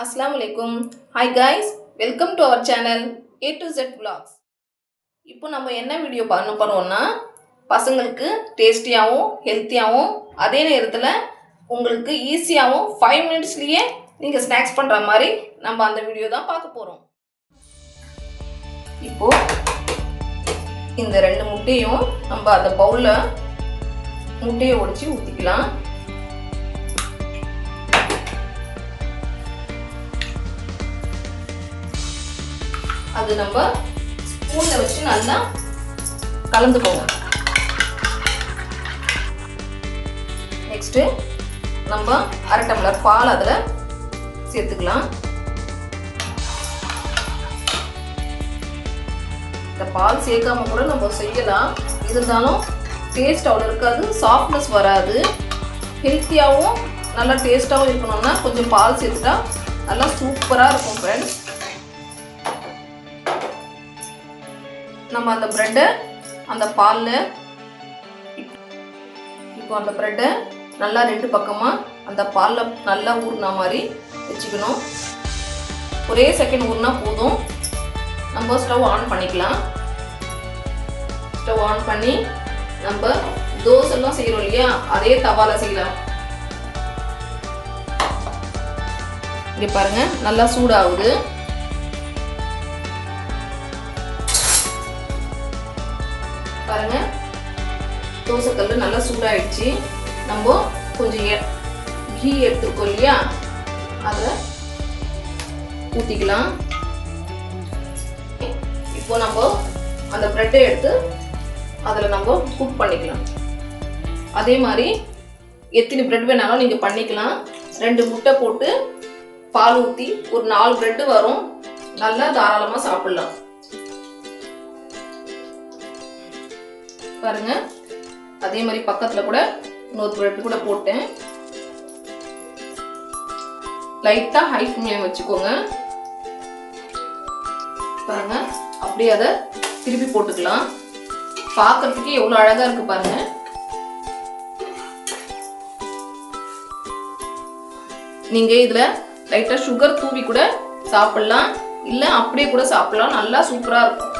Assalamualaikum. Hi guys, welcome to our channel A to Z Vlogs. இப்போ நம்ம என்ன video பண்ண போறோம்னா பசங்களுக்கு டேஸ்டியாவும் ஹெல்த்தியாவும் அதே நேரத்தில் உங்களுக்கு ஈஸியாவும் 5 மினிட்ஸ்லயே நீங்க ஸ்நாக்ஸ் பண்ற மாதிரி நம்ம அந்த வீடியோ தான் பார்க்க போறோம். இப்போ இந்த ரெண்டு முட்டையும் நம்ம அந்த பவுல்ல முட்டையை உடைச்சி ஊத்திக்கலாம். அது நம்ம ஸ்பூன்ல வச்சு நல்லா கலந்துக்கோங்க. நெக்ஸ்ட் நம்ம அரை டம்ளர் பால் அதுல சேர்த்துக்கலாம். இந்த பால் சேர்க்காம கூட நம்ம செய்யலாம். இருந்தாலும் டேஸ்ட் அவ்வளோ இருக்காது, சாஃப்ட்னஸ் வராது. ஹெல்த்தியாகவும் நல்லா டேஸ்டாகவும் இருக்கணும்னா கொஞ்சம் பால் சேர்த்துட்டா நல்லா சூப்பராக இருக்கும் ஃப்ரெண்ட்ஸ். நம்ம அந்த பிரெட்டை அந்த பாலில் இப்போ அந்த பிரெட்டை நல்லா ரெண்டு பக்கமாக அந்த பாலில் நல்லா ஊறின மாதிரி வச்சுக்கணும். ஒரே செகண்ட் ஊறினா போதும். நம்ம ஸ்டவ் ஆன் பண்ணிக்கலாம். ஸ்டவ் ஆன் பண்ணி நம்ம தோசைலாம் செய்கிறோம் இல்லையா, அதே தவால செய்யலாம். இங்கே பாருங்க நல்லா சூடாகுது. பாருங்க தோசைக்கல் நல்லா சூடாயிடுச்சு. நம்ம கொஞ்சம் கீ எடுத்துக்கோ இல்லையா, அதை ஊற்றிக்கலாம். இப்போ நம்ம அந்த பிரெட்டை எடுத்து அதில் நம்ம குக் பண்ணிக்கலாம். அதே மாதிரி எத்தனை பிரெட் வேணாலும் நீங்கள் பண்ணிக்கலாம். 2 முட்டை போட்டு பால் ஊற்றி ஒரு 4 பிரெட் வரும். நல்லா தாராளமாக சாப்பிடலாம். பாருங்க அதே மாதிரி பக்கத்துல கூட இன்னொரு பிரெட் கூட போட்டேன். லைட்டா ஹை ஃப்ளேம் வச்சுக்கோங்க. பாருங்க அப்படியே அதை திருப்பி போட்டுக்கலாம். பார்க்கறதுக்கு எவ்வளவு அழகா இருக்கு பாருங்க. நீங்க இதுல லைட்டா சுகர் தூவி கூட சாப்பிடலாம், இல்ல அப்படியே கூட சாப்பிடலாம். நல்லா சூப்பரா இருக்கும்.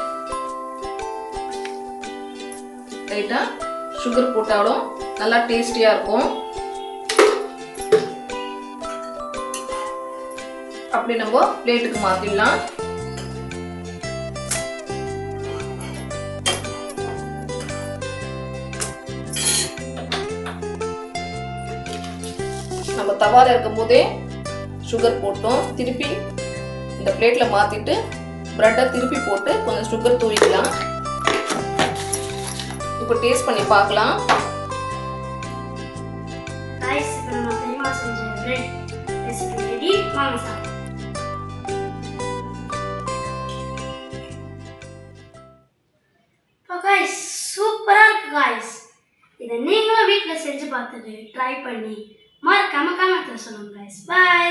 லைட்டா சுகர் போட்டாலும் நல்லா டேஸ்டியா இருக்கும். அப்படி நம்ம பிளேட்டுக்கு மாத்திடலாம். நம்ம தவால இருக்கும் போதே சுகர் போட்டோம். திருப்பி இந்த பிளேட்ல மாத்திட்டு பிரெட்டை திருப்பி போட்டு கொஞ்சம் சுகர் தூவிக்கலாம். இப்போ டேஸ்ட் பண்ணி பார்க்கலாம். गाइस இப்போ நம்ம தெரியுமா செஞ்ச பிரெட் ரெசிபி ரெடி. வாங்க சாப்பிடலாம். गाइस சூப்பரா இருக்கு गाइस. இதை நீங்களும் வீட்ல செஞ்சு பார்த்துட்டு ட்ரை பண்ணி மறக்காம கமெண்ட்ல சொல்லுங்க गाइस. பை.